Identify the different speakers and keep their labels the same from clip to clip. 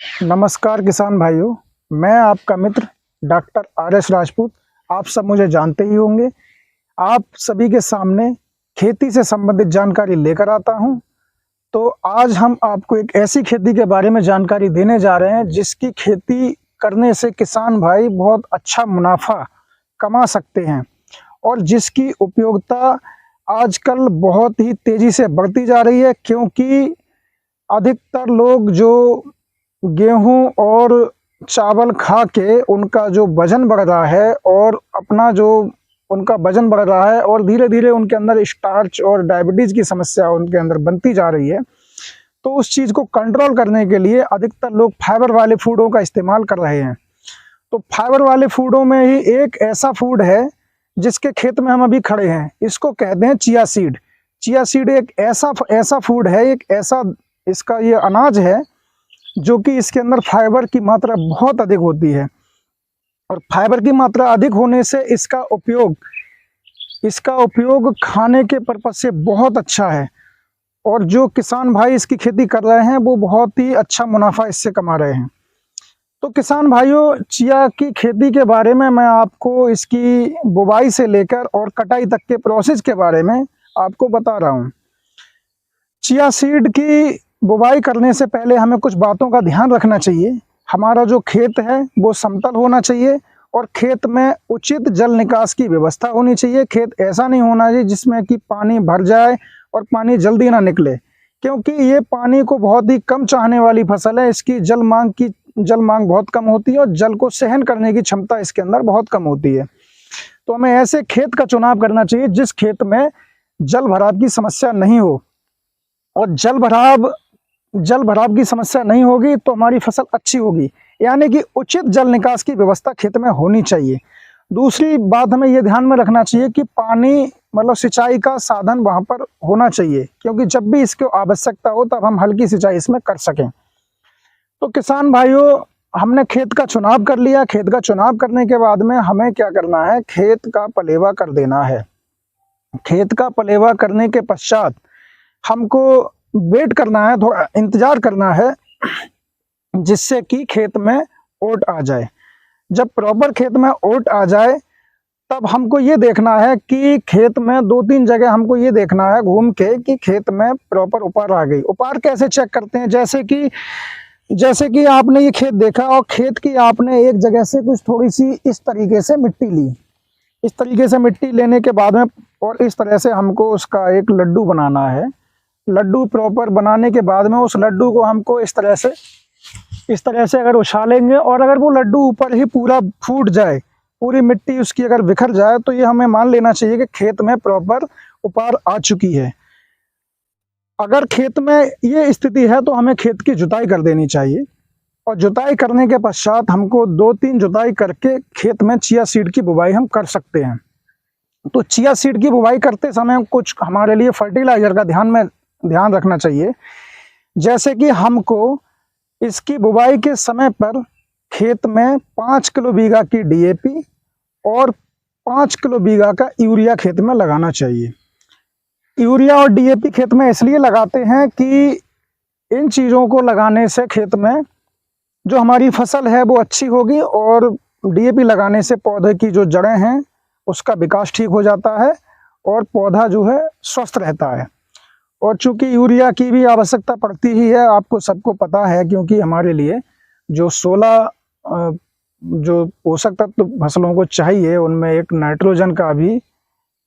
Speaker 1: नमस्कार किसान भाइयों, मैं आपका मित्र डॉक्टर आर.एस. राजपूत। आप सब मुझे जानते ही होंगे। आप सभी के सामने खेती से संबंधित जानकारी लेकर आता हूं। तो आज हम आपको एक ऐसी खेती के बारे में जानकारी देने जा रहे हैं जिसकी खेती करने से किसान भाई बहुत अच्छा मुनाफा कमा सकते हैं और जिसकी उपयोगिता आजकल बहुत ही तेजी से बढ़ती जा रही है, क्योंकि अधिकतर लोग जो गेहूं और चावल खा के उनका जो वजन बढ़ रहा है और उनका वजन बढ़ रहा है और धीरे धीरे उनके अंदर स्टार्च और डायबिटीज़ की समस्या उनके अंदर बनती जा रही है। तो उस चीज़ को कंट्रोल करने के लिए अधिकतर लोग फाइबर वाले फूडों का इस्तेमाल कर रहे हैं। तो फाइबर वाले फूडों में ही एक ऐसा फूड है जिसके खेत में हम अभी खड़े हैं, इसको कहते हैं चिया सीड। चिया सीड एक ऐसा फूड है, एक ऐसा इसका ये अनाज है जो कि इसके अंदर फाइबर की मात्रा बहुत अधिक होती है और फाइबर की मात्रा अधिक होने से इसका उपयोग खाने के पर्पज से बहुत अच्छा है और जो किसान भाई इसकी खेती कर रहे हैं वो बहुत ही अच्छा मुनाफा इससे कमा रहे हैं। तो किसान भाइयों, चिया की खेती के बारे में मैं आपको इसकी बुवाई से लेकर और कटाई तक के प्रोसेस के बारे में आपको बता रहा हूँ। चिया सीड की बुवाई करने से पहले हमें कुछ बातों का ध्यान रखना चाहिए। हमारा जो खेत है वो समतल होना चाहिए और खेत में उचित जल निकास की व्यवस्था होनी चाहिए। खेत ऐसा नहीं होना चाहिए जिसमें कि पानी भर जाए और पानी जल्दी ना निकले, क्योंकि ये पानी को बहुत ही कम चाहने वाली फसल है। इसकी जल मांग बहुत कम होती है और जल को सहन करने की क्षमता इसके अंदर बहुत कम होती है। तो हमें ऐसे खेत का चुनाव करना चाहिए जिस खेत में जल भराव की समस्या नहीं हो, और जल भराव की समस्या नहीं होगी तो हमारी फसल अच्छी होगी, यानी कि उचित जल निकास की व्यवस्था खेत में होनी चाहिए। दूसरी बात हमें यह ध्यान में रखना चाहिए कि पानी मतलब सिंचाई का साधन वहां पर होना चाहिए, क्योंकि जब भी इसकी आवश्यकता हो तब हम हल्की सिंचाई इसमें कर सकें। तो किसान भाइयों, हमने खेत का चुनाव कर लिया। खेत का चुनाव करने के बाद में हमें क्या करना है, खेत का पलेवा कर देना है। खेत का पलेवा करने के पश्चात हमको वेट करना है, थोड़ा इंतजार करना है जिससे कि खेत में ओट आ जाए। जब प्रॉपर खेत में ओट आ जाए तब हमको ये देखना है कि खेत में 2-3 जगह हमको ये देखना है घूम के कि खेत में प्रॉपर उपार आ गई। उपार कैसे चेक करते हैं, जैसे कि आपने ये खेत देखा और खेत की आपने एक जगह से कुछ थोड़ी सी इस तरीके से मिट्टी ली। इस तरीके से मिट्टी लेने के बाद में और इस तरह से हमको उसका एक लड्डू बनाना है। लड्डू प्रॉपर बनाने के बाद में उस लड्डू को हमको इस तरह से अगर उछालेंगे और अगर वो लड्डू ऊपर ही पूरा फूट जाए, पूरी मिट्टी उसकी अगर बिखर जाए, तो ये हमें मान लेना चाहिए कि खेत में प्रॉपर उपार आ चुकी है। अगर खेत में ये स्थिति है तो हमें खेत की जुताई कर देनी चाहिए और जुताई करने के पश्चात हमको 2-3 जुताई करके खेत में चिया सीड की बुवाई हम कर सकते हैं। तो चिया सीड की बुवाई करते समय कुछ हमारे लिए फर्टिलाइजर का ध्यान रखना चाहिए। जैसे कि हमको इसकी बुवाई के समय पर खेत में 5 किलो बीघा की डीएपी और 5 किलो बीघा का यूरिया खेत में लगाना चाहिए। यूरिया और डीएपी खेत में इसलिए लगाते हैं कि इन चीज़ों को लगाने से खेत में जो हमारी फसल है वो अच्छी होगी और डीएपी लगाने से पौधे की जो जड़ें हैं उसका विकास ठीक हो जाता है और पौधा जो है स्वस्थ रहता है। और चूंकि यूरिया की भी आवश्यकता पड़ती ही है, आपको सबको पता है, क्योंकि हमारे लिए जो 16 जो पोषक तत्व फसलों को चाहिए उनमें एक नाइट्रोजन का भी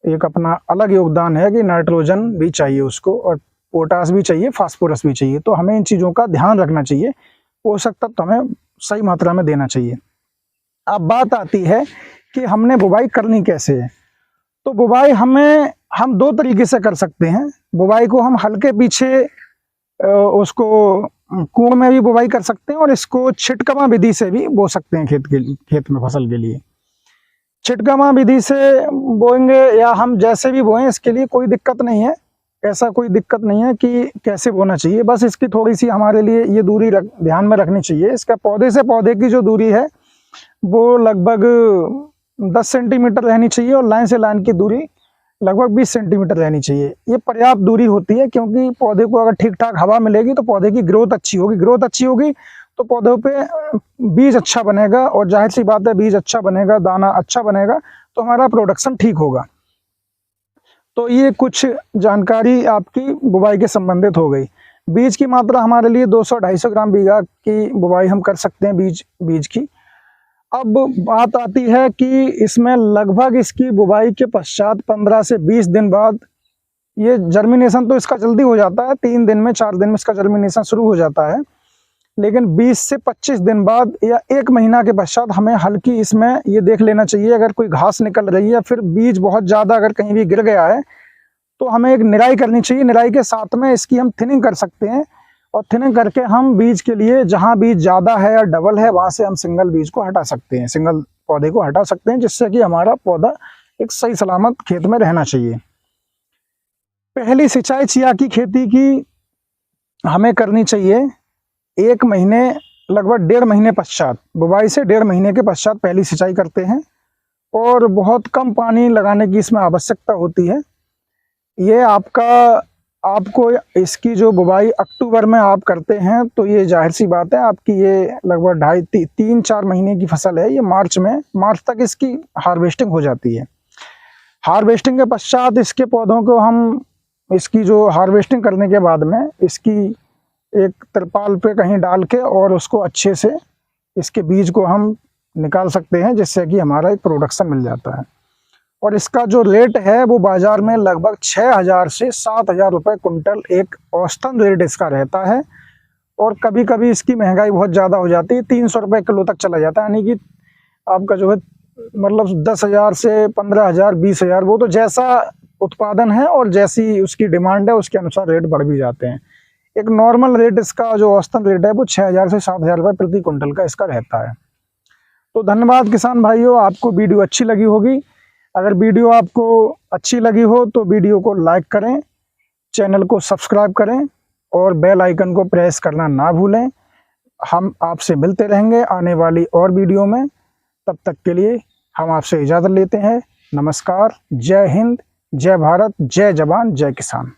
Speaker 1: एक अपना अलग योगदान है कि नाइट्रोजन भी चाहिए उसको और पोटास भी चाहिए, फास्फोरस भी चाहिए। तो हमें इन चीज़ों का ध्यान रखना चाहिए, पोषक तत्व हमें सही मात्रा में देना चाहिए। अब बात आती है कि हमने बुवाई करनी कैसे है। तो बुवाई हम 2 तरीके से कर सकते हैं। बुवाई को हम हल्के पीछे उसको कुएं में भी बुवाई कर सकते हैं और इसको छिटकमा विधि से भी बो सकते हैं खेत में फसल के लिए। छिटकमा विधि से बोएंगे या हम जैसे भी बोएं, इसके लिए कोई दिक्कत नहीं है। ऐसा कोई दिक्कत नहीं है कि कैसे बोना चाहिए, बस इसकी थोड़ी सी हमारे लिए ये दूरी ध्यान में रखनी चाहिए। इसका पौधे से पौधे की जो दूरी है वो लगभग 10 सेंटीमीटर रहनी चाहिए और लाइन से लाइन की दूरी लगभग 20 सेंटीमीटर रहनी चाहिए। ये पर्याप्त दूरी होती है, क्योंकि पौधे को अगर ठीक ठाक हवा मिलेगी तो पौधे की ग्रोथ अच्छी होगी। तो पौधों पे बीज अच्छा बनेगा, और जाहिर सी बात है बीज अच्छा बनेगा, दाना अच्छा बनेगा, तो हमारा प्रोडक्शन ठीक होगा। तो ये कुछ जानकारी आपकी बुवाई के संबंधित हो गई। बीज की मात्रा हमारे लिए 200-250 ग्राम बीघा की बुवाई हम कर सकते हैं बीज की। अब बात आती है कि इसमें लगभग इसकी बुवाई के पश्चात 15 से 20 दिन बाद ये जर्मिनेशन तो इसका जल्दी हो जाता है, 3 दिन में 4 दिन में इसका जर्मिनेशन शुरू हो जाता है, लेकिन 20 से 25 दिन बाद या 1 महीना के पश्चात हमें हल्की इसमें ये देख लेना चाहिए, अगर कोई घास निकल रही है, फिर बीज बहुत ज़्यादा अगर कहीं भी गिर गया है तो हमें एक निराई करनी चाहिए। निराई के साथ में इसकी हम थिनिंग कर सकते हैं, और थिनिंग करके हम बीज के लिए जहाँ बीज ज़्यादा है या डबल है वहाँ से हम सिंगल बीज को हटा सकते हैं, सिंगल पौधे को हटा सकते हैं, जिससे कि हमारा पौधा एक सही सलामत खेत में रहना चाहिए। पहली सिंचाई चिया की खेती की हमें करनी चाहिए 1 महीने, लगभग 1.5 महीने पश्चात, बुवाई से 1.5 महीने के पश्चात पहली सिंचाई करते हैं, और बहुत कम पानी लगाने की इसमें आवश्यकता होती है। ये आपको इसकी जो बुवाई अक्टूबर में आप करते हैं, तो ये जाहिर सी बात है आपकी ये लगभग 2.5-3-4 महीने की फसल है। ये मार्च तक इसकी हार्वेस्टिंग हो जाती है। हार्वेस्टिंग के पश्चात इसके पौधों को हम इसकी जो हार्वेस्टिंग करने के बाद में इसकी एक तिरपाल पे कहीं डाल के और उसको अच्छे से इसके बीज को हम निकाल सकते हैं, जिससे कि हमारा एक प्रोडक्शन मिल जाता है। और इसका जो रेट है वो बाज़ार में लगभग 6,000 से 7,000 रुपये कुंटल एक औसतन रेट इसका रहता है, और कभी कभी इसकी महंगाई बहुत ज़्यादा हो जाती है, 300 रुपये किलो तक चला जाता है। यानी कि आपका जो है मतलब 10,000 से 15,000 20,000, वो तो जैसा उत्पादन है और जैसी उसकी डिमांड है उसके अनुसार रेट बढ़ भी जाते हैं। एक नॉर्मल रेट इसका जो औसतन रेट है वो 6,000 से 7,000 रुपये प्रति कुंटल का इसका रहता है। तो धन्यवाद किसान भाइयों, आपको वीडियो अच्छी लगी होगी। अगर वीडियो आपको अच्छी लगी हो तो वीडियो को लाइक करें, चैनल को सब्सक्राइब करें, और बेल आइकन को प्रेस करना ना भूलें। हम आपसे मिलते रहेंगे आने वाली और वीडियो में। तब तक के लिए हम आपसे इजाज़त लेते हैं। नमस्कार, जय हिंद, जय भारत, जय जवान, जय किसान।